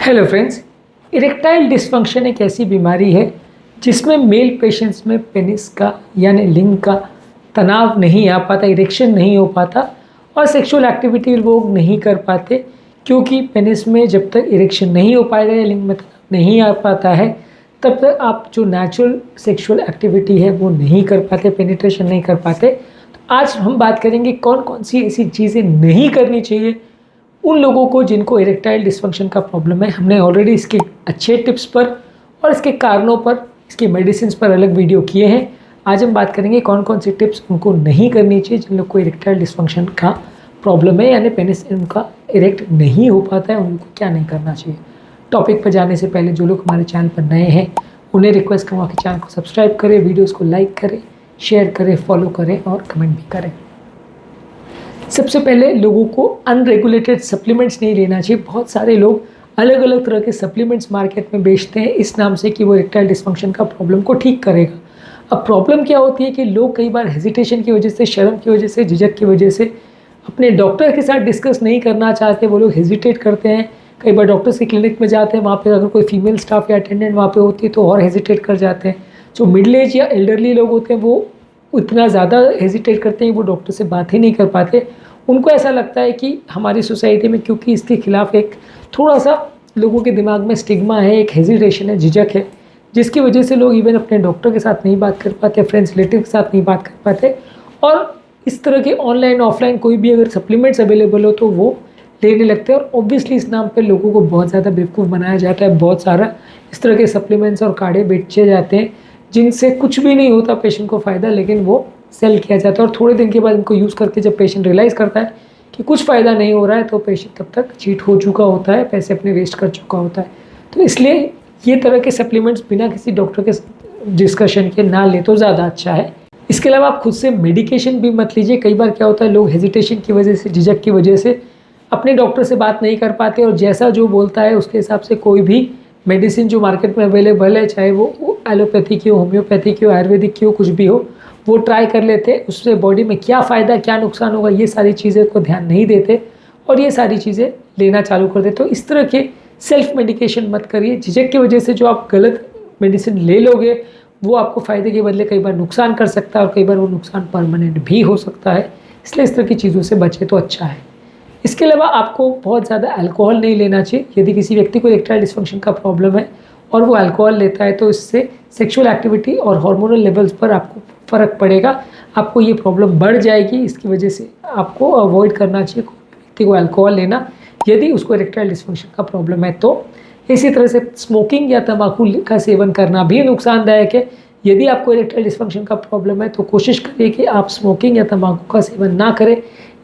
Hello friends, erectile dysfunction एक ऐसी बीमारी है जिसमें मेल पेशेंट्स में पेनिस का यानी लिंग का तनाव नहीं आ पाता, इरेक्शन नहीं हो पाता और सेक्सुअल एक्टिविटी वो नहीं कर पाते, क्योंकि पेनिस में जब तक इरेक्शन नहीं हो पाएगा या लिंग में तनाव नहीं आ पाता है तब तक आप जो नेचुरल सेक्सुअल एक्टिविटी है वो नहीं कर पाते, पेनिट्रेशन नहीं कर पाते। तो आज हम बात करेंगे कौन कौन सी ऐसी चीज़ें नहीं करनी चाहिए उन लोगों को जिनको इरेक्टाइल डिस्फंक्शन का प्रॉब्लम है। हमने ऑलरेडी इसके अच्छे टिप्स पर और इसके कारणों पर, इसके मेडिसिन पर अलग वीडियो किए हैं। आज हम बात करेंगे कौन कौन सी टिप्स उनको नहीं करनी चाहिए जिन लोग को इरेक्टाइल डिस्फंक्शन का प्रॉब्लम है, यानी पेनिस उनका इरेक्ट नहीं हो पाता है, उनको क्या नहीं करना चाहिए। टॉपिक पर जाने से पहले जो लोग हमारे चैनल पर नए हैं उन्हें रिक्वेस्ट करूँगा कि चैनल को सब्सक्राइब करें, वीडियोज़ को लाइक करें, शेयर करें, फॉलो करें और कमेंट भी करें। सबसे पहले लोगों को अनरेगुलेटेड सप्लीमेंट्स नहीं लेना चाहिए। बहुत सारे लोग अलग अलग तरह के सप्लीमेंट्स मार्केट में बेचते हैं इस नाम से कि वो इरेक्टाइल डिस्फंक्शन का प्रॉब्लम को ठीक करेगा। अब प्रॉब्लम क्या होती है कि लोग कई बार हेजिटेशन की वजह से, शर्म की वजह से, झिझक की वजह से अपने डॉक्टर के साथ डिस्कस नहीं करना चाहते, वो लोग हेजिटेट करते हैं। कई बार डॉक्टर्स की क्लिनिक में जाते हैं, वहाँ पर अगर कोई फीमेल स्टाफ या अटेंडेंट वहाँ पर होती है तो और हेजिटेट कर जाते हैं। जो मिडिल एज या एल्डरली लोग होते हैं वो इतना ज़्यादा हेजिटेट करते हैं, वो डॉक्टर से बात ही नहीं कर पाते। उनको ऐसा लगता है कि हमारी सोसाइटी में क्योंकि इसके खिलाफ एक थोड़ा सा लोगों के दिमाग में स्टिग्मा है, एक हेजिटेशन है, झिझक है, जिसकी वजह से लोग इवन अपने डॉक्टर के साथ नहीं बात कर पाते, फ्रेंड्स रिलेटिव के साथ नहीं बात कर पाते। और इस तरह के ऑनलाइन ऑफलाइन कोई भी अगर सप्लीमेंट्स अवेलेबल हो तो वो लेने लगते हैं। और ऑब्वियसली इस नाम पर लोगों को बहुत ज़्यादा बेवकूफ़ बनाया जाता है। बहुत सारा इस तरह के सप्लीमेंट्स और काढ़े बेचे जाते हैं जिनसे कुछ भी नहीं होता पेशेंट को फ़ायदा, लेकिन वो सेल किया जाता है। और थोड़े दिन के बाद इनको यूज़ करके जब पेशेंट रियलाइज़ करता है कि कुछ फ़ायदा नहीं हो रहा है तो पेशेंट तब तक चीट हो चुका होता है, पैसे अपने वेस्ट कर चुका होता है। तो इसलिए ये तरह के सप्लीमेंट्स बिना किसी डॉक्टर के डिस्कशन के ना ले तो ज़्यादा अच्छा है। इसके अलावा आप खुद से मेडिकेशन भी मत लीजिए। कई बार क्या होता है, लोग हेजिटेशन की वजह से, झिझक की वजह से अपने डॉक्टर से बात नहीं कर पाते और जैसा जो बोलता है उसके हिसाब से कोई भी मेडिसिन जो मार्केट में अवेलेबल है, चाहे वो एलोपैथी की हो, होम्योपैथी की हो, आयुर्वेदिक की हो, कुछ भी हो, वो ट्राई कर लेते। उससे बॉडी में क्या फ़ायदा, क्या नुकसान होगा, ये सारी चीज़ें को ध्यान नहीं देते और ये सारी चीज़ें लेना चालू कर देते। तो इस तरह के सेल्फ मेडिकेशन मत करिए। झिझक की वजह से जो आप गलत मेडिसिन ले लोगे वो आपको फ़ायदे के बदले कई बार नुकसान कर सकता है और कई बार वो नुकसान परमानेंट भी हो सकता है। इसलिए इस तरह की चीज़ों से बचे तो अच्छा है। इसके अलावा आपको बहुत ज़्यादा अल्कोहल नहीं लेना चाहिए। यदि किसी व्यक्ति को इरेक्टाइल डिस्फंक्शन का प्रॉब्लम है और वो अल्कोहल लेता है तो इससे सेक्सुअल एक्टिविटी और हार्मोनल लेवल्स पर आपको फ़र्क पड़ेगा, आपको ये प्रॉब्लम बढ़ जाएगी। इसकी वजह से आपको अवॉइड करना चाहिए व्यक्ति को अल्कोहल लेना यदि उसको इरेक्टाइल डिस्फंक्शन का प्रॉब्लम है। तो इसी तरह से स्मोकिंग या तंबाकू का सेवन करना भी नुकसानदायक है। यदि आपको इरेक्टाइल डिस्फंक्शन का प्रॉब्लम है तो कोशिश करिए कि आप स्मोकिंग या तंबाकू का सेवन ना करें।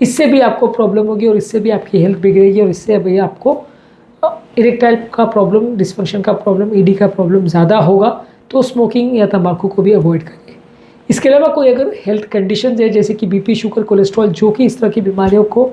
इससे भी आपको प्रॉब्लम होगी और इससे भी आपकी हेल्थ बिगड़ेगी और इससे भी आपको इरेक्टाइल का प्रॉब्लम, डिस्फंक्शन का प्रॉब्लम, ईडी का प्रॉब्लम ज़्यादा होगा। तो स्मोकिंग या तंबाकू को भी अवॉइड करिए। इसके अलावा कोई अगर हेल्थ कंडीशन है जैसे कि बीपी, शुगर, कोलेस्ट्रॉल, जो कि इस तरह की बीमारियों को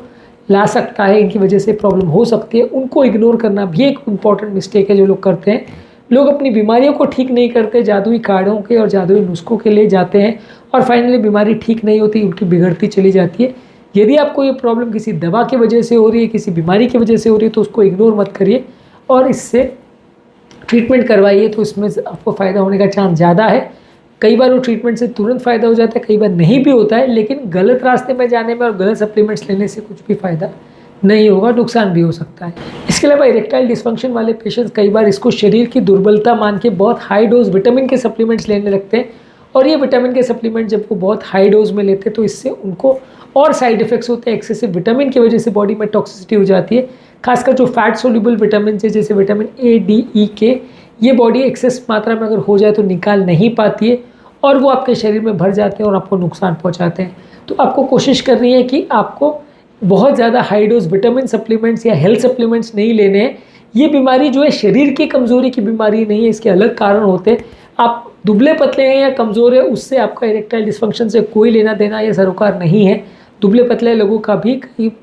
ला सकता है, इनकी वजह से प्रॉब्लम हो सकती है, उनको इग्नोर करना भी एक इम्पॉर्टेंट मिस्टेक है जो लोग करते हैं। लोग अपनी बीमारियों को ठीक नहीं करते, जादुई काढ़ों के और जादुई नुस्खों के लिए जाते हैं और फाइनली बीमारी ठीक नहीं होती, उनकी बिगड़ती चली जाती है। यदि आपको ये प्रॉब्लम किसी दवा की वजह से हो रही है, किसी बीमारी की वजह से हो रही है तो उसको इग्नोर मत करिए और इससे ट्रीटमेंट करवाइए, तो इसमें आपको फ़ायदा होने का चांस ज़्यादा है। कई बार वो ट्रीटमेंट से तुरंत फ़ायदा हो जाता है, कई बार नहीं भी होता है, लेकिन गलत रास्ते में जाने में और गलत सप्लीमेंट्स लेने से कुछ भी फ़ायदा नहीं होगा, नुकसान भी हो सकता है। इसके अलावा इरेक्टाइल डिस्फंक्शन वाले पेशेंट्स कई बार इसको शरीर की दुर्बलता मान के बहुत हाई डोज विटामिन के सप्लीमेंट्स लेने लगते हैं और ये विटामिन के सप्लीमेंट जब वो बहुत हाई डोज में लेते हैं तो इससे उनको और साइड इफ़ेक्ट्स होते हैं। एक्सेसिव विटामिन की वजह से बॉडी में टॉक्सिसिटी हो जाती है। खासकर जो फैट सोल्यूबल विटामिन है जैसे विटामिन ए, डी, ई, के, ये बॉडी एक्सेस मात्रा में अगर हो जाए तो निकाल नहीं पाती है और वो आपके शरीर में भर जाते हैं और आपको नुकसान पहुंचाते हैं। तो आपको कोशिश करनी है कि आपको बहुत ज़्यादा हाई डोज विटामिन सप्लीमेंट्स या हेल्थ सप्लीमेंट्स नहीं लेने हैं। ये बीमारी जो है शरीर की कमज़ोरी की बीमारी नहीं है, इसके अलग कारण होते हैं। आप दुबले पतले हैं या कमज़ोर है, उससे आपका इरेक्टाइल डिस्फंक्शन से कोई लेना देना या सरोकार नहीं है। दुबले पतले लोगों का भी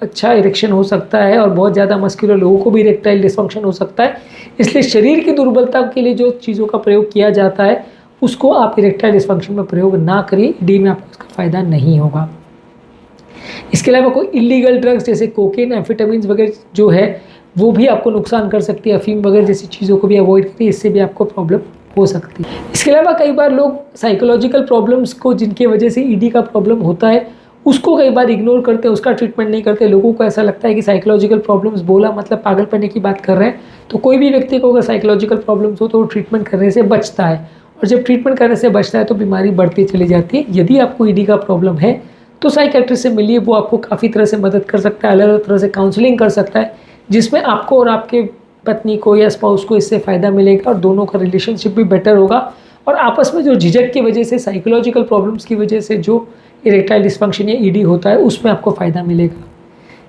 अच्छा इरेक्शन हो सकता है और बहुत ज़्यादा मस्कुलर लोगों को भी इरेक्टाइल डिस्फंक्शन हो सकता है। इसलिए शरीर की दुर्बलता के लिए जो चीज़ों का प्रयोग किया जाता है उसको आप इरेक्टाइल डिस्फंक्शन में प्रयोग ना करिए, ईडी में आपको इसका फ़ायदा नहीं होगा। इसके अलावा कोई इलीगल ड्रग्स जैसे कोकेन, एम्फेटामिन्स वगैरह जो है वो भी आपको नुकसान कर सकती है। अफीम वगैरह जैसी चीज़ों को भी अवॉइड करिए, इससे भी आपको प्रॉब्लम हो सकती है। इसके अलावा कई बार लोग साइकोलॉजिकल प्रॉब्लम्स को, जिनके वजह से ईडी का प्रॉब्लम होता है, उसको कई बार इग्नोर करते हैं, उसका ट्रीटमेंट नहीं करते। लोगों को ऐसा लगता है कि साइकोलॉजिकल प्रॉब्लम्स बोला मतलब पागलपने की बात कर रहे हैं। तो कोई भी व्यक्ति को अगर साइकोलॉजिकल प्रॉब्लम्स हो तो वो ट्रीटमेंट करने से बचता है, और जब ट्रीटमेंट करने से बचता है तो बीमारी बढ़ती चली जाती है। यदि आपको ईडी का प्रॉब्लम है तो साइकेट्रिस्ट से मिलिए, वो आपको काफ़ी तरह से मदद कर सकता है, अलग अलग तरह से काउंसलिंग कर सकता है, जिसमें आपको और आपके पत्नी को या स्पाउस को इससे फ़ायदा मिलेगा और दोनों का रिलेशनशिप भी बेटर होगा। और आपस में जो झिझक की वजह से, साइकोलॉजिकल प्रॉब्लम्स की वजह से जो इरेक्टाइल डिस्फंक्शन या ईडी होता है, उसमें आपको फ़ायदा मिलेगा।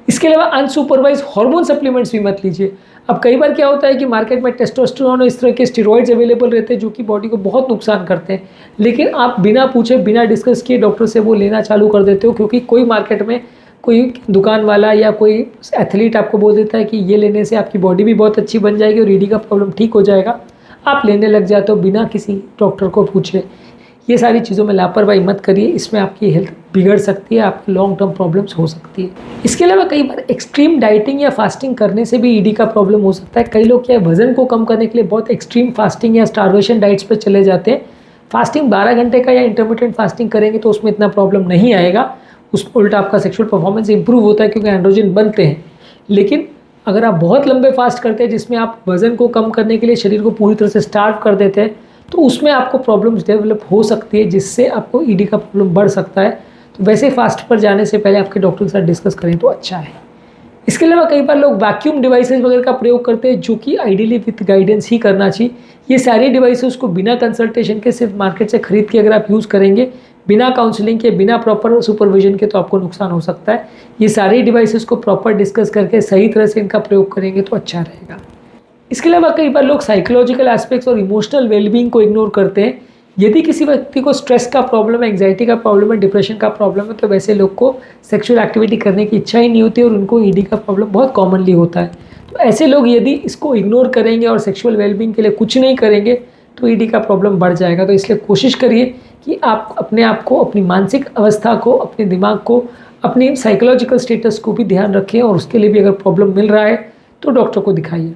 इसके अलावा अनसुपरवाइज हार्मोन सप्लीमेंट्स भी मत लीजिए। अब कई बार क्या होता है कि मार्केट में टेस्टोस्टेरोन और इस तरह के स्टेरॉइड्स अवेलेबल रहते हैं जो कि बॉडी को बहुत नुकसान करते हैं, लेकिन आप बिना पूछे बिना डिस्कस किए डॉक्टर से वो लेना चालू कर देते हो, क्योंकि कोई मार्केट में कोई दुकान वाला या कोई एथलीट आपको बोल देता है कि ये लेने से आपकी बॉडी भी बहुत अच्छी बन जाएगी और ईडी का प्रॉब्लम ठीक हो जाएगा। आप लेने लग जाते हो बिना किसी डॉक्टर को पूछे। ये सारी चीज़ों में लापरवाही मत करिए, इसमें आपकी हेल्थ बिगड़ सकती है, आपकी लॉन्ग टर्म प्रॉब्लम्स हो सकती है। इसके अलावा कई बार एक्सट्रीम डाइटिंग या फास्टिंग करने से भी ईडी का प्रॉब्लम हो सकता है। कई लोग क्या है, वजन को कम करने के लिए बहुत एक्सट्रीम फास्टिंग या स्टारवेशन डाइट्स पर चले जाते हैं। फास्टिंग 12 घंटे का या इंटरमिटेंट फास्टिंग करेंगे तो उसमें इतना प्रॉब्लम नहीं आएगा, उस उल्टा आपका सेक्सुअल परफॉर्मेंस इंप्रूव होता है क्योंकि एंड्रोजन बनते हैं। लेकिन अगर आप बहुत लंबे फास्ट करते हैं जिसमें आप वज़न को कम करने के लिए शरीर को पूरी तरह से स्टार्व कर देते हैं, तो उसमें आपको प्रॉब्लम्स डेवलप हो सकती है, जिससे आपको ईडी का प्रॉब्लम बढ़ सकता है। तो वैसे फास्ट पर जाने से पहले आपके डॉक्टर के साथ डिस्कस करें तो अच्छा है। इसके अलावा कई बार लोग वैक्यूम डिवाइसेस वगैरह का प्रयोग करते हैं, जो कि आइडियली विथ गाइडेंस ही करना चाहिए। ये सारी डिवाइसेस को बिना कंसल्टेशन के सिर्फ मार्केट से खरीद के अगर आप यूज़ करेंगे, बिना काउंसलिंग के, बिना प्रॉपर सुपरविजन के, तो आपको नुकसान हो सकता है। ये सारी डिवाइसेस को प्रॉपर डिस्कस करके सही तरह से इनका प्रयोग करेंगे तो अच्छा रहेगा। इसके अलावा कई बार लोग साइकोलॉजिकल एस्पेक्ट्स और इमोशनल वेलबींग को इग्नोर करते हैं। यदि किसी व्यक्ति को स्ट्रेस का प्रॉब्लम है, एंग्जाइटी का प्रॉब्लम है, डिप्रेशन का प्रॉब्लम है, तो वैसे लोग को सेक्सुअल एक्टिविटी करने की इच्छा ही नहीं होती और उनको ईडी का प्रॉब्लम बहुत कॉमनली होता है। तो ऐसे लोग यदि इसको इग्नोर करेंगे और सेक्सुअल वेलबींग के लिए कुछ नहीं करेंगे तो ईडी का प्रॉब्लम बढ़ जाएगा। तो इसलिए कोशिश करिए कि आप अपने आप को, अपनी मानसिक अवस्था को, अपने दिमाग को, अपनी साइकोलॉजिकल स्टेटस को भी ध्यान रखें, और उसके लिए भी अगर प्रॉब्लम मिल रहा है तो डॉक्टर को दिखाइए।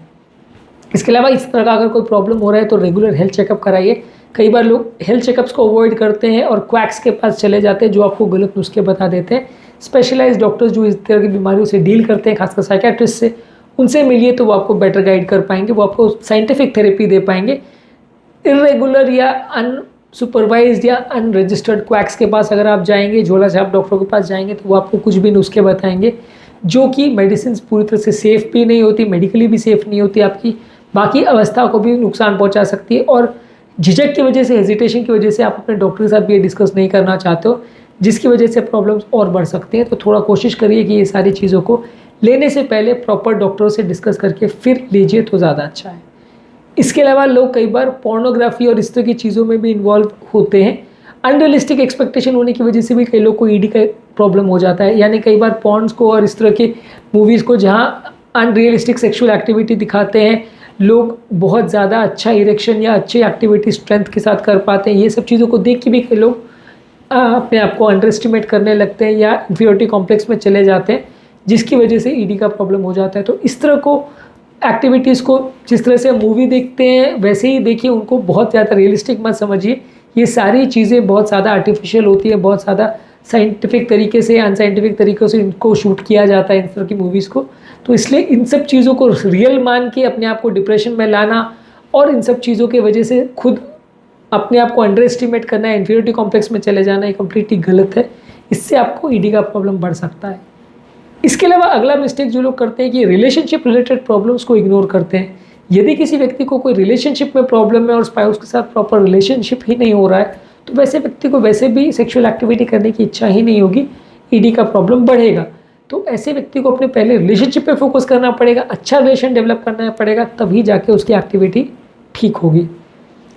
इसके अलावा इस तरह का अगर कोई प्रॉब्लम हो रहा है तो रेगुलर हेल्थ चेकअप कराइए। कई बार लोग हेल्थ चेकअप्स को अवॉइड करते हैं और क्वैक्स के पास चले जाते हैं, जो आपको गलत नुस्खे बता देते हैं। स्पेशलाइज्ड डॉक्टर्स जो इस तरह की बीमारियों से डील करते हैं, खासकर साइकेट्रिस्ट से, उनसे मिलिए तो वो आपको बेटर गाइड कर पाएंगे, वो आपको साइंटिफिक थेरेपी दे पाएंगे। इरेगुलर या अनसुपरवाइज्ड या अनरजिस्टर्ड क्वैक्स के पास अगर आप जाएंगे, झोला छाप डॉक्टरों के पास जाएंगे, तो वो आपको कुछ भी नुस्खे बताएंगे जो कि मेडिसिन पूरी तरह से सेफ़ भी नहीं होती, मेडिकली भी सेफ़ नहीं होती, आपकी बाकी अवस्था को भी नुकसान पहुंचा सकती है। और झिझक की वजह से, हेजिटेशन की वजह से आप अपने डॉक्टर के साथ भी ये डिस्कस नहीं करना चाहते हो, जिसकी वजह से प्रॉब्लम्स और बढ़ सकती हैं। तो थोड़ा कोशिश करिए कि ये सारी चीज़ों को लेने से पहले प्रॉपर डॉक्टरों से डिस्कस करके फिर लीजिए तो ज़्यादा अच्छा है। इसके अलावा लोग कई बार पोर्नोग्राफी और इस तरह की चीज़ों में भी इन्वॉल्व होते हैं। अनरियलिस्टिक एक्सपेक्टेशन होने की वजह से भी कई लोग को ईडी का प्रॉब्लम हो जाता है। यानी कई बार पॉर्न्स को और इस तरह के मूवीज़ को जहाँ अनरियलिस्टिक सेक्सुअल एक्टिविटी दिखाते हैं, लोग बहुत ज़्यादा अच्छा इरेक्शन या अच्छी एक्टिविटी स्ट्रेंथ के साथ कर पाते हैं, ये सब चीज़ों को देख के भी कई लोग अपने आप को अंडर एस्टिमेट करने लगते हैं या इन्फीरियरिटी कॉम्प्लेक्स में चले जाते हैं, जिसकी वजह से ईडी का प्रॉब्लम हो जाता है। तो इस तरह को एक्टिविटीज़ को जिस तरह से मूवी देखते हैं वैसे ही देखिए, उनको बहुत ज़्यादा रियलिस्टिक मत समझिए। ये सारी चीज़ें बहुत ज़्यादा आर्टिफिशियल होती है, बहुत ज़्यादा साइंटिफिक तरीके से, अनसाइंटिफिक तरीक़ों से इनको शूट किया जाता है इन तरह की मूवीज़ को। तो इसलिए इन सब चीज़ों को रियल मान के अपने आप को डिप्रेशन में लाना और इन सब चीज़ों की वजह से खुद अपने आप को अंडर एस्टिमेट करना, इन्फीरियरिटी कॉम्प्लेक्स में चले जाना, ये कम्प्लीटली गलत है। इससे आपको ईडी का प्रॉब्लम बढ़ सकता है। इसके अलावा अगला मिस्टेक जो लोग करते हैं कि रिलेशनशिप रिलेटेड प्रॉब्लम्स को इग्नोर करते हैं। यदि किसी व्यक्ति को कोई रिलेशनशिप में प्रॉब्लम है और स्पाउस के साथ प्रॉपर रिलेशनशिप ही नहीं हो रहा है, तो वैसे व्यक्ति को वैसे भी सेक्सुअल एक्टिविटी करने की इच्छा ही नहीं होगी, ईडी का प्रॉब्लम बढ़ेगा। तो ऐसे व्यक्ति को अपने पहले रिलेशनशिप पे फोकस करना पड़ेगा, अच्छा रिलेशन डेवलप करना पड़ेगा, तभी जाके उसकी एक्टिविटी ठीक होगी।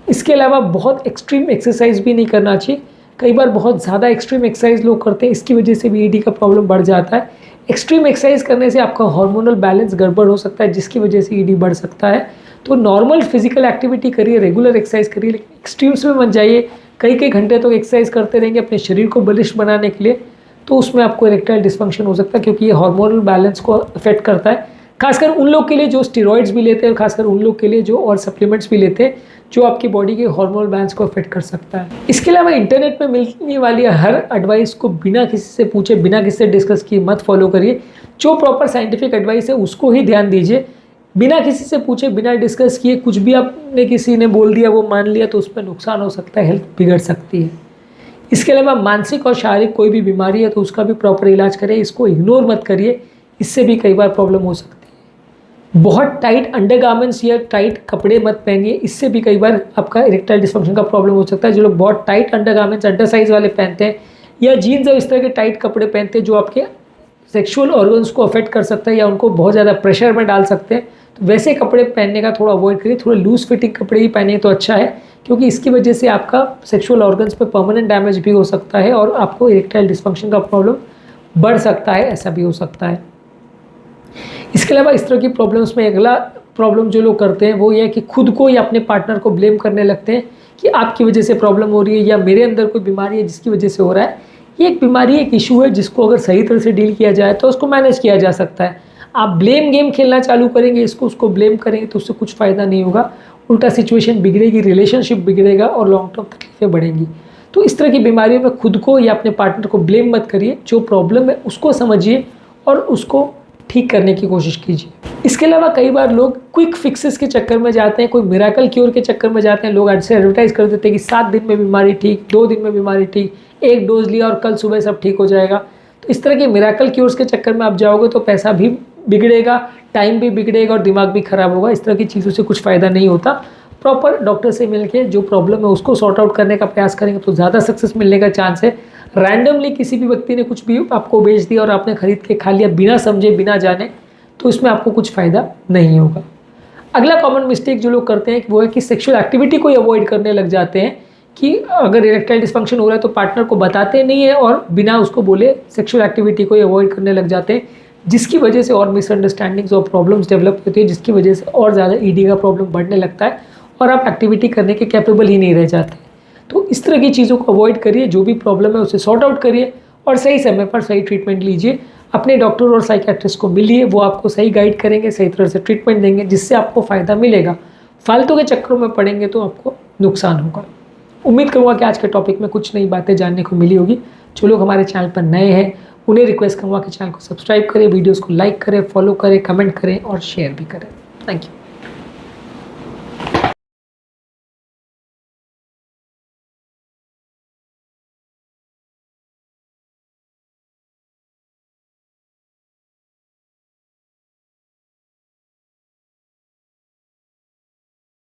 इसके अलावा बहुत एक्सट्रीम एक्सरसाइज भी नहीं करना चाहिए। कई बार बहुत ज़्यादा एक्सट्रीम एक्सरसाइज लोग करते हैं, इसकी वजह से भी ईडी का प्रॉब्लम बढ़ जाता है। एक्सट्रीम एक्सरसाइज करने से आपका हार्मोनल बैलेंस गड़बड़ हो सकता है, जिसकी वजह से ईडी बढ़ सकता है। तो नॉर्मल फिजिकल एक्टिविटी करिए, रेगुलर एक्सरसाइज करिए, लेकिन एक्सट्रीम्स में मत जाइए। कई घंटे तक एक्सरसाइज करते रहेंगे अपने शरीर को बलिष्ठ बनाने के लिए, तो उसमें आपको इरेक्टाइल डिस्फंक्शन हो सकता है, क्योंकि ये हार्मोनल बैलेंस को अफेक्ट करता है, खासकर उन लोग के लिए जो स्टेरॉइड्स भी लेते हैं, और खासकर उन लोग के लिए जो और सप्लीमेंट्स भी लेते हैं जो आपकी बॉडी के हार्मोनल बैलेंस को अफेक्ट कर सकता है। इसके अलावा इंटरनेट में मिलने वाली हर एडवाइस को बिना किसी से पूछे, बिना किसी से डिस्कस किए मत फॉलो करिए। जो प्रॉपर साइंटिफिक एडवाइस है उसको ही ध्यान दीजिए। बिना किसी से पूछे, बिना डिस्कस किए कुछ भी आपने किसी ने बोल दिया, वो मान लिया, तो उसमें नुकसान हो सकता है, हेल्थ बिगड़ सकती है। इसके अलावा मानसिक और शारीरिक कोई भी बीमारी है तो उसका भी प्रॉपर इलाज करें, इसको इग्नोर मत करिए, इससे भी कई बार प्रॉब्लम हो सकती है। बहुत टाइट अंडरगारमेंट्स या टाइट कपड़े मत पहनिए, इससे भी कई बार आपका इरेक्टाइल डिस्फंक्शन का प्रॉब्लम हो सकता है। जो लोग बहुत टाइट अंडरगारमेंट्स, अंडर साइज वाले पहनते हैं या जीन्स और इस तरह के टाइट कपड़े पहनते हैं जो आपके सेक्सुअल ऑर्गन्स को अफेक्ट कर सकता है या उनको बहुत ज़्यादा प्रेशर में डाल सकते हैं, तो वैसे कपड़े पहनने का थोड़ा अवॉइड करिए। थोड़े लूज फिटिंग कपड़े ही पहने तो अच्छा है, क्योंकि इसकी वजह से आपका सेक्सुअल ऑर्गन्स पे परमानेंट डैमेज भी हो सकता है और आपको इरेक्टाइल डिस्फंक्शन का प्रॉब्लम बढ़ सकता है, ऐसा भी हो सकता है। इसके अलावा इस तरह की प्रॉब्लम्स में अगला प्रॉब्लम जो लोग करते हैं वो ये है कि खुद को या अपने पार्टनर को ब्लेम करने लगते हैं कि आपकी वजह से प्रॉब्लम हो रही है या मेरे अंदर कोई बीमारी है जिसकी वजह से हो रहा है। ये एक बीमारी, एक इशू है जिसको अगर सही तरह से डील किया जाए तो उसको मैनेज किया जा सकता है। आप ब्लेम गेम खेलना चालू करेंगे, इसको उसको ब्लेम करेंगे तो उससे कुछ फ़ायदा नहीं होगा, उल्टा सिचुएशन बिगड़ेगी, रिलेशनशिप बिगड़ेगा और लॉन्ग टर्म तकलीफें बढ़ेंगी। तो इस तरह की बीमारियों में खुद को या अपने पार्टनर को ब्लेम मत करिए, जो प्रॉब्लम है उसको समझिए और उसको ठीक करने की कोशिश कीजिए। इसके अलावा कई बार लोग क्विक फिक्सेस के चक्कर में जाते हैं, कोई मिराकल क्योर के चक्कर में जाते हैं। लोग ऐसे एडवर्टाइज कर देते हैं कि 7 दिन में बीमारी ठीक, 2 दिन में बीमारी ठीक, 1 डोज लिया और कल सुबह सब ठीक हो जाएगा। तो इस तरह के मिराकल क्योर्स के चक्कर में आप जाओगे तो पैसा भी बिगड़ेगा, टाइम भी बिगड़ेगा और दिमाग भी खराब होगा। इस तरह की चीज़ों से कुछ फ़ायदा नहीं होता। प्रॉपर डॉक्टर से मिलके जो प्रॉब्लम है उसको सॉर्ट आउट करने का प्रयास करेंगे तो ज़्यादा सक्सेस मिलने का चांस है। रैंडमली किसी भी व्यक्ति ने कुछ भी आपको बेच दिया और आपने खरीद के खा लिया बिना समझे, बिना जाने, तो इसमें आपको कुछ फ़ायदा नहीं होगा। अगला कॉमन मिस्टेक जो लोग करते हैं वो है कि सेक्सुअल एक्टिविटी को अवॉइड करने लग जाते हैं कि अगर इरेक्टाइल डिस्फंक्शन हो रहा है तो पार्टनर को बताते नहीं है और बिना उसको बोले सेक्सुअल एक्टिविटी को अवॉइड करने लग जाते हैं, जिसकी वजह से और मिसअंडरस्टैंडिंग्स और प्रॉब्लम्स डेवलप होती है, जिसकी वजह से और ज़्यादा ईडी का प्रॉब्लम बढ़ने लगता है और आप एक्टिविटी करने के कैपेबल ही नहीं रह जाते। तो इस तरह की चीज़ों को अवॉइड करिए, जो भी प्रॉब्लम है उसे सॉर्ट आउट करिए और सही समय पर सही ट्रीटमेंट लीजिए। अपने डॉक्टर और साइकियाट्रिस्ट को मिलिए, वो आपको सही गाइड करेंगे, सही तरह से ट्रीटमेंट देंगे, जिससे आपको फ़ायदा मिलेगा। फालतू के चक्करों में पड़ेंगे तो आपको नुकसान होगा। उम्मीद करूँगा कि आज के टॉपिक में कुछ नई बातें जानने को मिली होगी। जो लोग हमारे चैनल पर नए हैं उन्हें रिक्वेस्ट करूँगा कि चैनल को सब्सक्राइब करें, वीडियोज़ को लाइक करें, फॉलो करें, कमेंट करें और शेयर भी करें। Thank you.